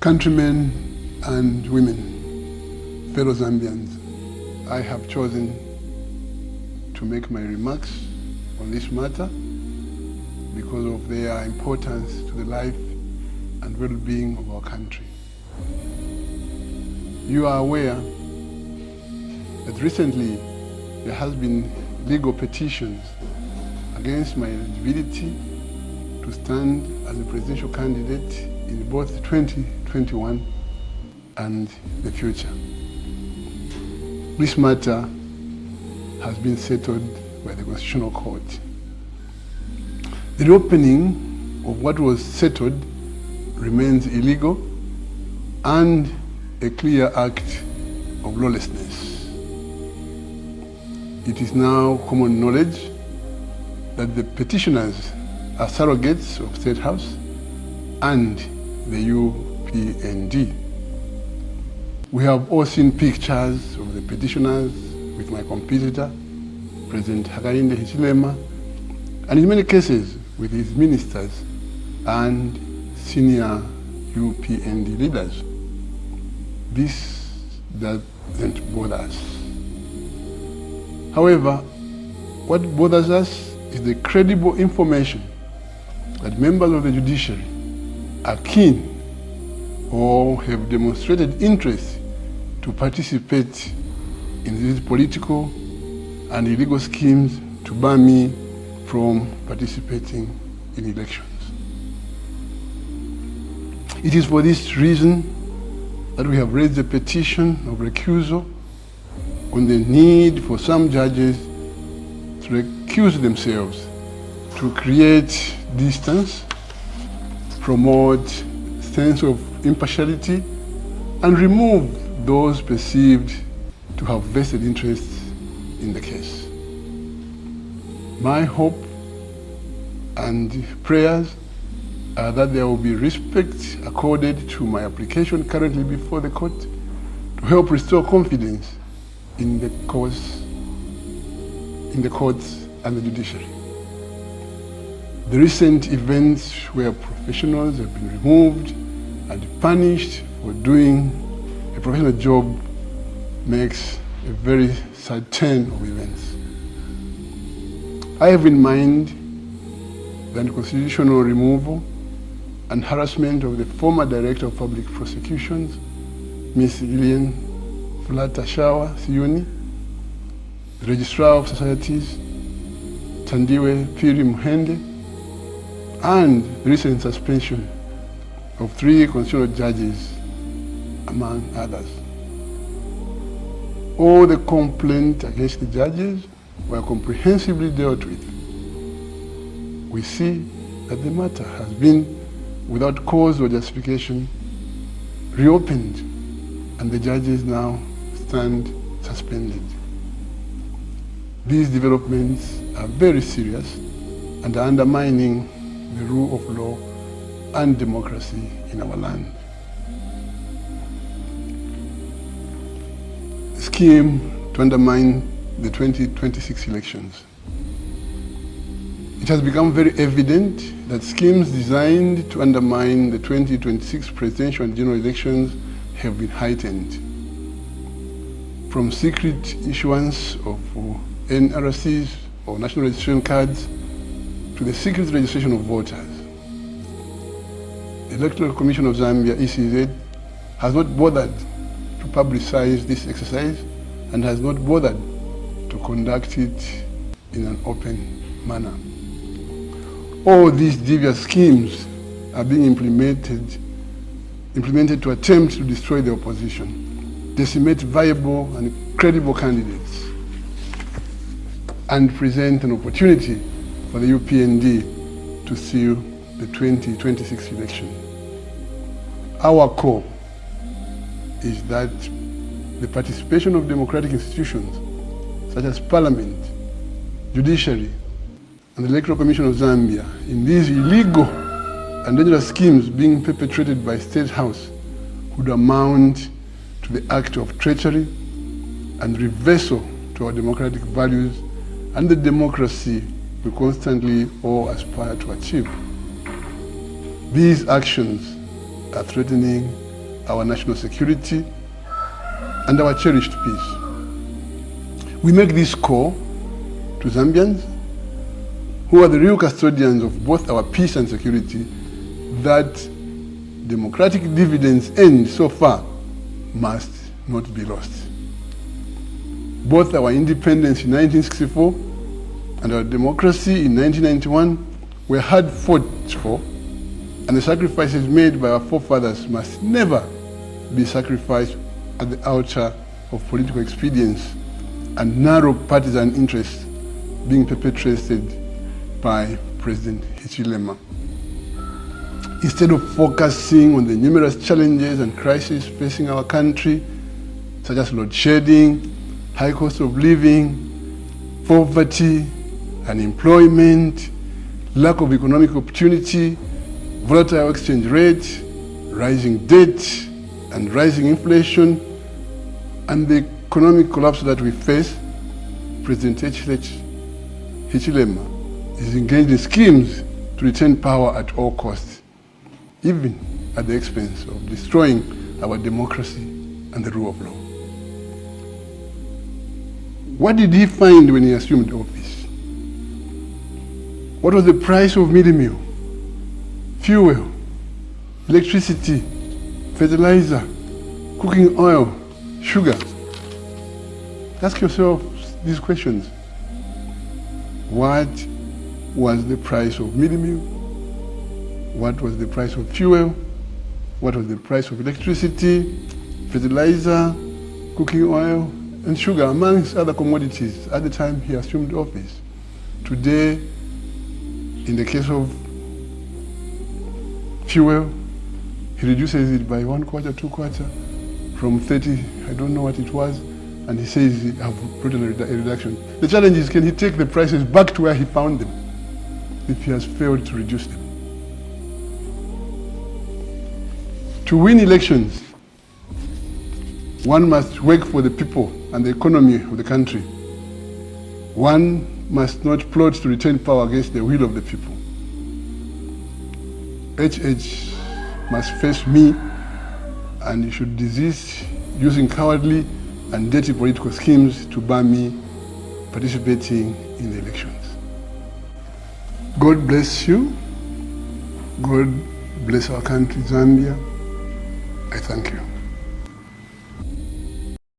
Countrymen and women, fellow Zambians, I have chosen to make my remarks on this matter because of their importance to the life and well-being of our country. You are aware that recently there has been legal petitions against my eligibility to stand as a presidential candidate in both 2021 and the future. This matter has been settled by the Constitutional Court. The reopening of what was settled remains illegal and a clear act of lawlessness. It is now common knowledge that the petitioners are surrogates of State House and the UPND. We have all seen pictures of the petitioners with my competitor, President Hakainde Hichilema, and in many cases with his ministers and senior UPND leaders. This doesn't bother us. However, what bothers us is the credible information that members of the judiciary are keen or have demonstrated interest to participate in these political and illegal schemes to ban me from participating in elections. It is for this reason that we have raised a petition of recusal on the need for some judges to recuse themselves to create distance, promote sense of impartiality, and remove those perceived to have vested interests in the case. My hope and prayers are that there will be respect accorded to my application currently before the court to help restore confidence in the courts and the judiciary. The recent events where professionals have been removed and punished for doing a professional job makes a very sad turn of events. I have in mind the unconstitutional removal and harassment of the former Director of Public Prosecutions, Ms. Lilian Flatashawa Siuni, the Registrar of Societies, Tandiwe Piri Muhende, and the recent suspension of 3 constitutional judges, among others. All the complaints against the judges were comprehensively dealt with. We see that the matter has been, without cause or justification, reopened, and the judges now stand suspended. These developments are very serious and are undermining the rule of law and democracy in our land. Scheme to undermine the 2026 elections. It has become very evident that schemes designed to undermine the 2026 presidential and general elections have been heightened. From secret issuance of NRCs or national registration cards to the secret registration of voters. The Electoral Commission of Zambia, ECZ, has not bothered to publicize this exercise and has not bothered to conduct it in an open manner. All these devious schemes are being implemented to attempt to destroy the opposition, decimate viable and credible candidates, and present an opportunity for the UPND to seal the 2026 election. Our call is that the participation of democratic institutions such as Parliament, Judiciary, and the Electoral Commission of Zambia in these illegal and dangerous schemes being perpetrated by State House would amount to the act of treachery and reversal to our democratic values and the democracy we constantly all aspire to achieve. These actions are threatening our national security, and our cherished peace. We make this call to Zambians, who are the real custodians of both our peace and security, that democratic dividends earned so far must not be lost. Both our independence in 1964 and our democracy in 1991 were hard fought for, and the sacrifices made by our forefathers must never be sacrificed at the altar of political expedience and narrow partisan interests being perpetrated by President Hichilema. Instead of focusing on the numerous challenges and crises facing our country, such as load shedding, high cost of living, poverty, unemployment, lack of economic opportunity, volatile exchange rate, rising debt, and rising inflation, and the economic collapse that we face, President Hichilema is engaged in schemes to retain power at all costs, even at the expense of destroying our democracy and the rule of law. What did he find when he assumed office? What was the price of mealie meal, fuel, electricity, fertilizer, cooking oil, sugar? Ask yourself these questions. What was the price of mealie meal? What was the price of fuel? What was the price of electricity, fertilizer, cooking oil, and sugar, amongst other commodities at the time he assumed office? Today, in the case of fuel, he reduces it by 1/4, 2/4, from 30, I don't know what it was, and he says he have brought a reduction. The challenge is, can he take the prices back to where he found them if he has failed to reduce them? To win elections, one must work for the people and the economy of the country. One must not plot to retain power against the will of the people. HH must face me, and he should desist using cowardly and dirty political schemes to bar me participating in the elections. God bless you. God bless our country, Zambia. I thank you.